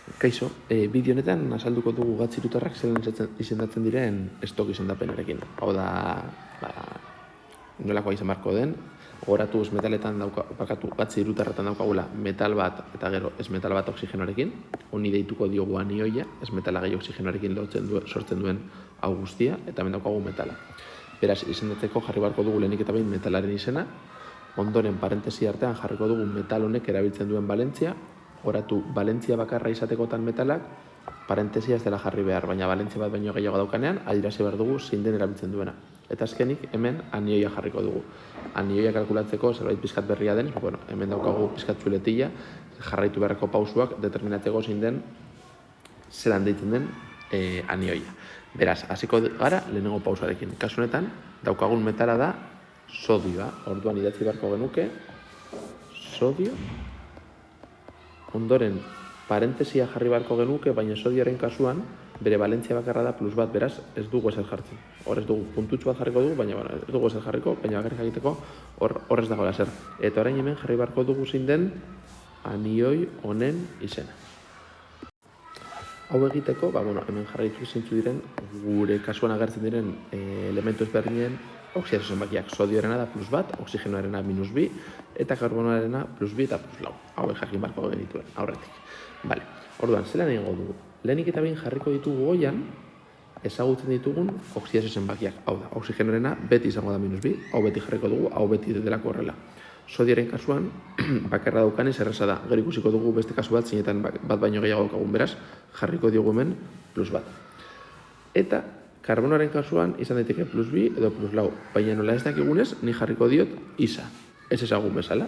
Kaixo, bideo honetan azalduko dugu gatz hirutarrak zelan izendatzen diren estok izendapenarekin. Hau da, nolakoa izan beharko den, goratuz metaletan gatz hirutarretan daukagula metal bat eta gero ez metal bat oxigenoarekin, honi deituko diogu anioia, ez metala gehi oxigenoarekin sortzen duen hau guztia, eta hemen daukagu metala. Beraz, izendatzeko jarri beharko dugu lehenik eta behin metalaren izena, ondoren parentesi artean jarriko dugu metal honek erabiltzen duen balentzia, oratu, balentzia bakarra izatekotan metalak, parentesia ez dela jarri behar, baina balentzia bat baino gehiago daukanean, adirazi behar dugu zein den erabiltzen duena. Eta azkenik, hemen anioia jarriko dugu. Anioia kalkulatzeko zerbait pizkat berria den, hemen daukagu pizkat txuletilla, jarraitu beharreko pausuak determinatzeko zein den, zelan deitzen den anioia. Beraz, hasiko gara lehenengo pausarekin. Kasu honetan, daukagun metala da sodioa. Orduan idatzi beharko genuke, sodio. Ondoren, parentesia jarri beharko genuke, baina sodioaren kasuan, bere balentzia bakarra da plus bat, beraz, ez dugu ezer jartzen. Hor ez dugu puntutxu bat jarriko dugu, baina ez dugu ezer jarriko, baina bakarrik egiteko hor ez dagoela zer. Eta orain hemen jarri beharko dugu zein den anioi honen izena. Hau egiteko, hemen jarraitu zintzu diren, gure kasuan agertzen diren elementu ezberdinen oxidazio zenbakiak. Sodioarena da plus bat, oxigenoarena minus bi, eta karbonoarena plus bi eta plus lau. Hau jakin barko genituen, aurretik. Orduan, zelan egingo dugu? Lehenik eta behin jarriko ditugu goian, ezagutzen ditugun oxidazio zenbakiak. Hau da, oxigenoarena beti izango da minus bi, hau beti jarriko dugu, hau beti delako horrela. Sodioaren kasuan, bakarra daukanez erraza da. Gero ikusiko dugu beste kasu bat, zinetan bat baino gehiago daukagun beraz, jarriko diogu hemen plus bat. Eta karbonoaren kasuan izan daiteke plus bi edo plus lau, baina nola ez dakigunez, ni jarriko diot isa. Ez ezagun bezala.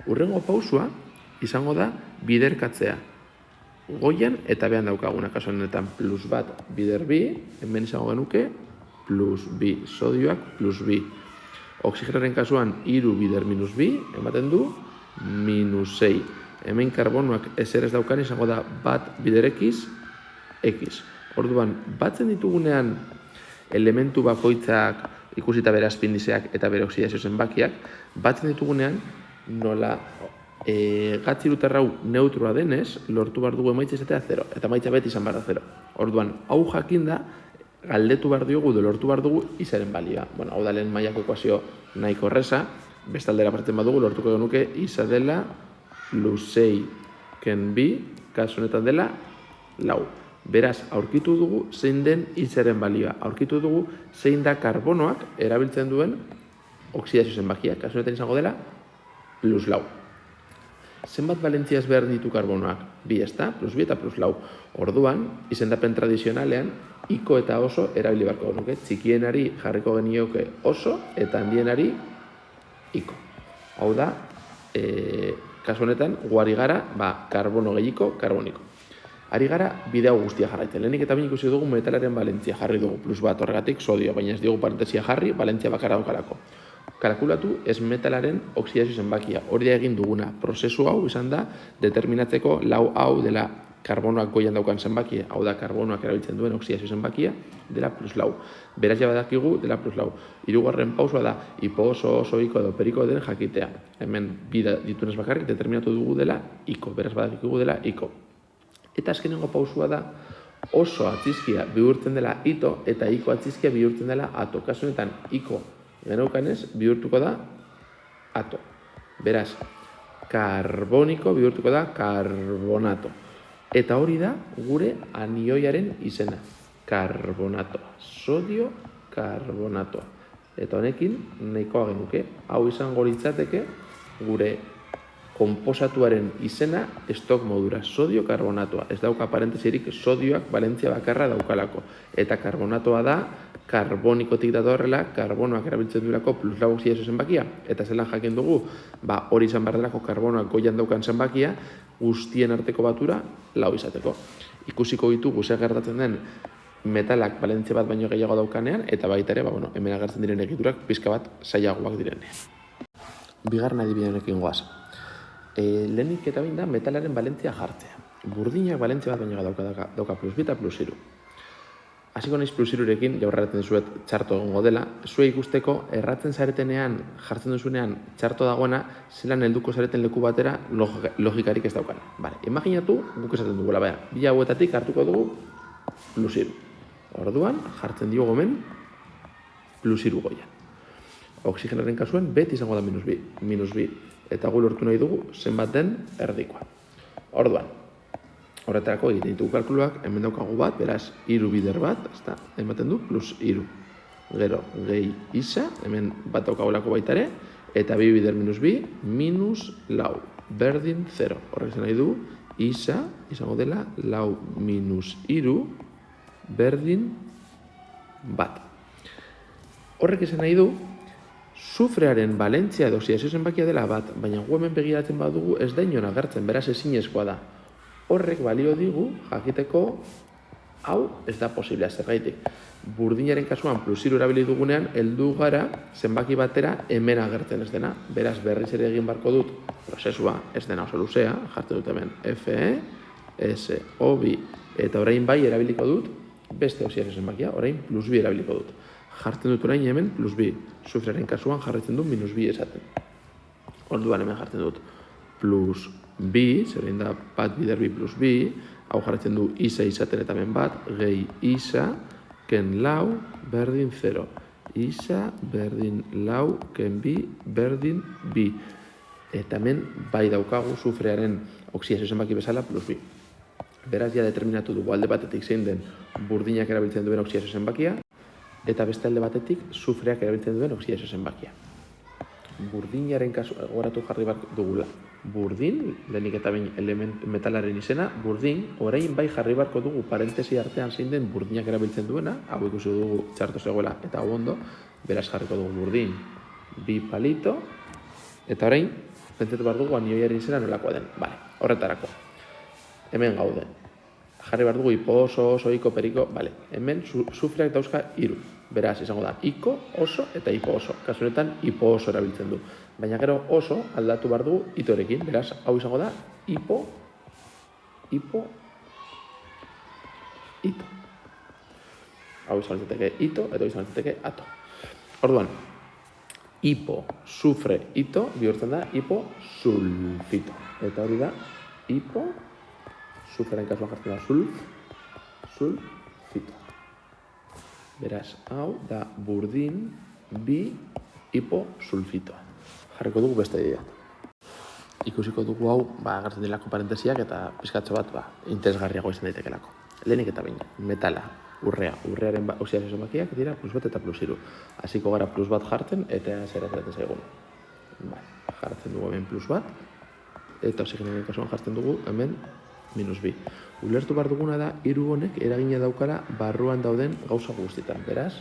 Hurrengo pausua izango da biderkatzea. Goian eta behan daukaguna, kasu honetan plus bat bider bi, hemen izango genuke plus bi, sodioak plus bi. Oxigenoaren kasuan, iru bider minus bi, ematen du, minus 6. Hemen karbonoak ezer ez daukan izango da bat bider x. Orduan, batzen ditugunean elementu bakoitzak ikusita bere azpindizeak eta bere oxidazio zenbakiak, batzen ditugunean nola gatz hirutarra hau neutroa denez, lortu behar dugu emaitza izatea 0, eta emaitza beti izan behar da 0. Orduan, hau jakinda, galdetu behar diogu, lortu behar dugu izaren balioa. Hau da lehen mailako ekuazio nahiko erreza, bestaldera parten badugu, lortuko genuke isa dela plus 6 ken bi, kasu honetan dela lau. Beraz, aurkitu dugu zein den izaren balioa. Aurkitu dugu zein da karbonoak erabiltzen duen oxidazio zenbakia. Kasu honetan izango dela plus lau. Zenbat balentzia ezberdin ditu karbonoak? Bi, ezta? Plus bi eta plus lau. Orduan, izendapen tradizionalean, iko eta oso erabili beharko genuke. Txikienari jarriko genioke oso eta handienari iko. Hau da, kasu honetan, guari gara, karbono gehiko, karboniko. Ari gara, bide hau guztia jarraitzen. Lehenik eta bain ikusi dugu metalaren balentzia jarri dugu, plus bat horregatik sodio, baina ez dugu parentesia jarri, balentzia bakarra daukalako. Kalkulatu ez metalaren oxidazio zenbakia. Hori da egin duguna. Prozesu hau izan da determinatzeko lau hau dela karbonoak goian daukan zenbakia, hau da karbonoak erabiltzen duen oxidazio zenbakia, dela plus lau. Beraz ja badakigu dela plus lau. Hirugarren pausua da hipo oso, iko edo periko den jakitea. Hemen bi ditunez bakarrik determinatu dugu dela iko, beraz badakigu dela iko. Eta azkenengo pausua da oso atzizkia bihurtzen dela ito eta iko atzizkia bihurtzen dela ato. Kasu honetan iko geneukanez bihurtuko da ato. Beraz, karboniko bihurtuko da karbonato. Eta hori da gure anioiaren izena. Karbonatoa. Sodio karbonatoa. Eta honekin nahikoa genuke. Hau izango litzateke gure konposatuaren izena estok modura. Sodio karbonatoa. Ez dauka parentesirik sodioak balentzia bakarra daukalako. Eta karbonatoa da karbonikotik datorrela, karbonoak erabiltzen duelako plus lau oxidazio zenbakia. Eta zelan jakin dugu, hori izan behar delako karbonoak goian daukan zenbakia, guztien arteko batura lau izateko. Ikusiko ditugu zer gertatzen den metalak balentzia bat baino gehiago daukanean, eta baita ere, hemen agertzen diren egiturak pizka bat zailagoak direnean. Bigarren adibide honekin goaz. Lehenik eta behin da metalaren balentzia jartzea. Burdinak balentzia bat baino dauka plus bi eta plus hiru. Hasiko naiz plus irurekin, jaurraten dizuet txarto egongo dela, zue ikusteko erratzen zaretenean, jartzen duzunean txarto dagoena, zelan helduko zareten leku batera logikarik ez daukan. Vale, imaginatu, guk esaten dugula, bi hauetatik hartuko dugu plus iru. Orduan, jartzen diogu hemen plus iru goian. Oxigenaren kasuen beti izango da minus bi. Eta gu lortu nahi dugu zenbat den erdikoa. Orduan, horretarako egiten ditugu kalkuluak, hemen daukagu bat, beraz, iru bider bat, ematen du, plus iru. Gero, gehi isa, hemen bat daukagulako baita ere, eta bi bider minus bi, minus lau, berdin 0. Horrek zen nahi du, isa, izango dela, lau minus iru, berdin bat. Horrek zen nahi du, sufrearen balentzia edo oxidazio zenbakia dela bat, baina gu hemen begiratzen badugu ez da inon agertzen, beraz ezinezkoa da. Horrek balio digu jakiteko hau ez da posiblea zergaitik. Burdinaren kasuan plus iru erabili dugunean heldu gara zenbaki batera hemen agertzen ez dena. Beraz berriz ere egin barko dut prozesua ez dena oso luzea, jartzen dut hemen Fe, S, O, bi, eta orain bai erabiliko dut beste oxidazio zenbakia, orain plus bi erabiliko dut. Jartzen dut orain hemen plus bi, sufrearen kasuan jarraitzen du minus bi esaten. Orduan hemen jartzen dut plus bi, zerein da bat bider bi plus bi, hau jarraitzen du isa izaten eta hemen bat, gehi isa, ken lau, berdin 0. Isa, berdin lau, ken bi, berdin bi. Eta hemen bai daukagu sufrearen oxidazio zenbaki bezala plus bi. Beraz, ja determinatu dugu alde batetik zein den burdinak erabiltzen duen oxidazio zenbakia, eta beste alde batetik sufreak erabiltzen duen oxidazio zenbakia. Burdinaren kasu, goratu jarri bat dugula. Burdin, lehenik eta behin metalaren izena, burdin, orain bai jarri barko dugu parentesi artean zein den burdinak erabiltzen duena, hau ikusi dugu txarto zegoela eta hau ondo, beraz jarriko dugu burdin, bi palito, eta orain, pentsatu behar dugu anioiaren izena nolakoa den. Vale, horretarako. Hemen gaude. Jarri behar dugu hipo oso, iko, periko, vale. Hemen sufreak dauzka hiru. Beraz, izango da, iko, oso eta hipo oso. Kasu honetan, hipo oso erabiltzen du. Baina gero oso aldatu behar dugu itorekin. Beraz, hau izango da, hipo, ito. Hau izango zeteke ito, eta izango zeteke ato. Orduan, hipo, sufre, ito, bihurtzen da, hipo, sulfito. Eta hori da, hipo, sufrearen kasuan jartzen da, sulfito. Beraz, hau da burdin bi hiposulfitoa. Jarriko dugu beste idea. Ikusiko dugu hau, agertzen dilako parentesiak eta pizkatxo bat, interesgarriago izan daitekelako. Lehenik eta behin, metala, urrearen oxidazio zenbakiak dira plus bat eta plus iru. Hasiko gara plus bat jartzen eta zeratzen zaigun. Jartzen dugu hemen plus bat, eta oxigenaren kasuan jartzen dugu hemen minus bi. Ulertu behar duguna da, hiru honek eragina daukala barruan dauden gauza guztietan. Beraz,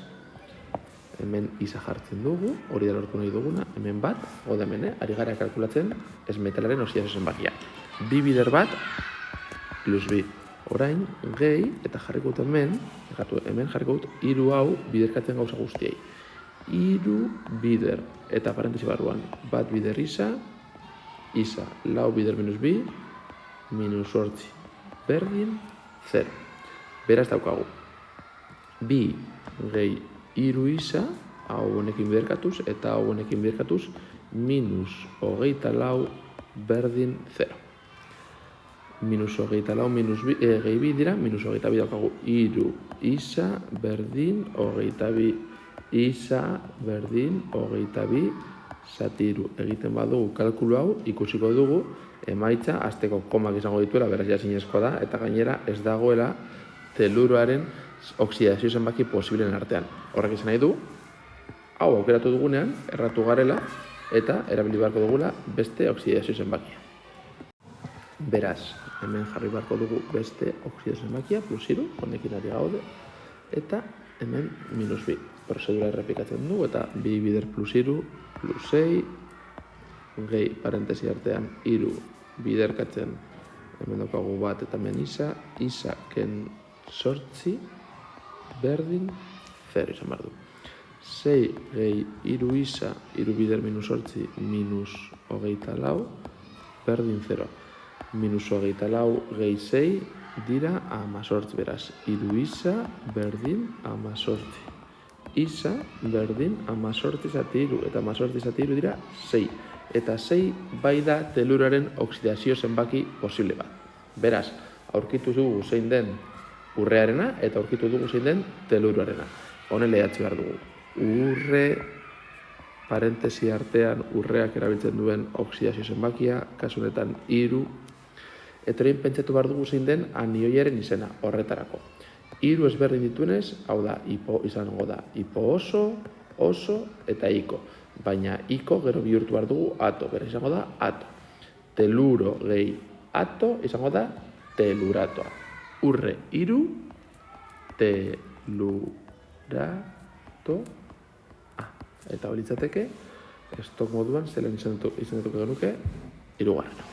hemen isa jartzen dugu, hori da lortu nahi duguna, hemen bat, gode hemen, ari gara kalkulatzen, ez metalaren oxidazio zenbakia. Bi bider bat, plus bi. Orain, gehi, eta jarriko dut hemen jarriko dut, hiru hau biderkatzen gauza guztiei. Hiru bider, eta parentesi barruan, bat bider isa, lau bider minus bi, minus 8, berdin 0. Beraz daukagu. Bi gehi hiru isa, hau honekin biderkatuz, eta hau honekin biderkatuz, minus 24 berdin 0. Minus 24 gehi bi dira, minus 22 daukagu. Hiru isa berdin 22 isa berdin 22 zatiru. Egiten badugu kalkulu hau, ikusiko dugu, emaitza, azteko komak izango dituela, beraz jazinezkoa da, eta gainera ez dagoela teluroaren oxidazio zenbaki posibleen artean. Horrek izan nahi du, hau aukeratu dugunean, erratu garela, eta erabili beharko dugula beste oxidazio zenbakia. Beraz, hemen jarri beharko dugu beste oxidazio zenbakia, plus iru, honekin ari gaude, eta hemen minus bi. Prozedura errepikatzen du, eta bi bider plus iru, plus 6, gehi parentesi artean iru biderkatzen, hemen daukagu bat eta hemen isa ken 8 berdin 0 izan behar du. 6 gehi iru isa, iru bider minus 8 minus 24 berdin 0. Minus 24 gehi 6, dira 18, beraz, iru isa berdin 18. Isa berdin 18 zati iru, eta 18 zati iru dira 6. Eta 6 bai da teluraren oksidazio zenbaki posible bat. Beraz, aurkitu dugu zein den urrearena, eta aurkitu dugu zein den teluruarena. Honen lehatzi behar dugu. Urre, parentesi artean urreak erabiltzen duen oksidazio zenbakia, kasu honetan 3, eta orain pentsatu behar dugu zein den anioiaren izena, horretarako. 3 ezberdin dituenez, hau da, izango da, hipo oso eta iko. Baina iko gero bihurtu behar dugu ato, bera izango da ato. Teluro gehi ato izango da teluratoa. Urre 3, telurato A. Eta hori litzateke, estok moduan, zelen izan dituko genuke, 3.